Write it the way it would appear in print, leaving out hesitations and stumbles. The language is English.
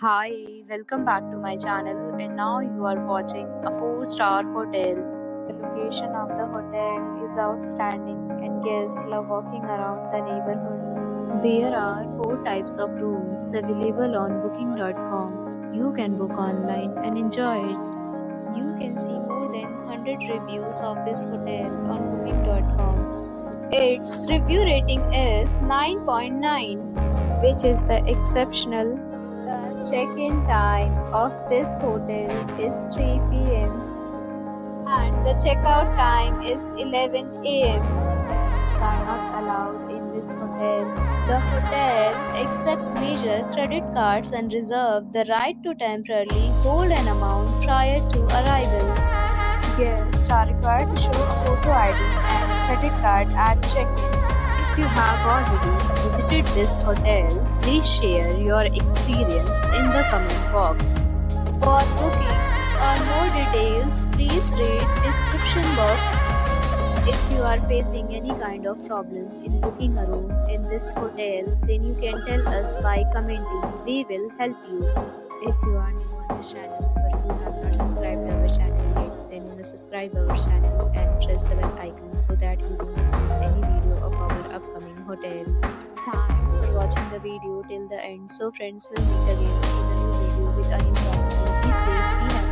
Hi, welcome back to my channel and now you are watching a 4-star hotel. The location of the hotel is outstanding and guests love walking around the neighborhood. There are 4 types of rooms available on booking.com. You can book online and enjoy it. You can see more than 100 reviews of this hotel on booking.com. Its review rating is 9.9, which is the exceptional. The check-in time of this hotel is 3 p.m. and the checkout time is 11 a.m. Pets are not allowed in this hotel. The hotel accepts major credit cards and reserves the right to temporarily hold an amount prior to arrival. Guests are required to show a photo ID and credit card at check-in. If you have already visited this hotel, please share your experience in the comment box. For booking or more details, please read description box. If you are facing any kind of problem in booking a room in this hotel, then you can tell us by commenting. We will help you. If you are new on this channel or you have not subscribed our channel yet, then you must subscribe our channel and press the bell icon so that you do not miss any video of our upcoming hotel. Thanks for watching the video till the end. So friends, will meet again in a new video with a new property. Be safe, be happy.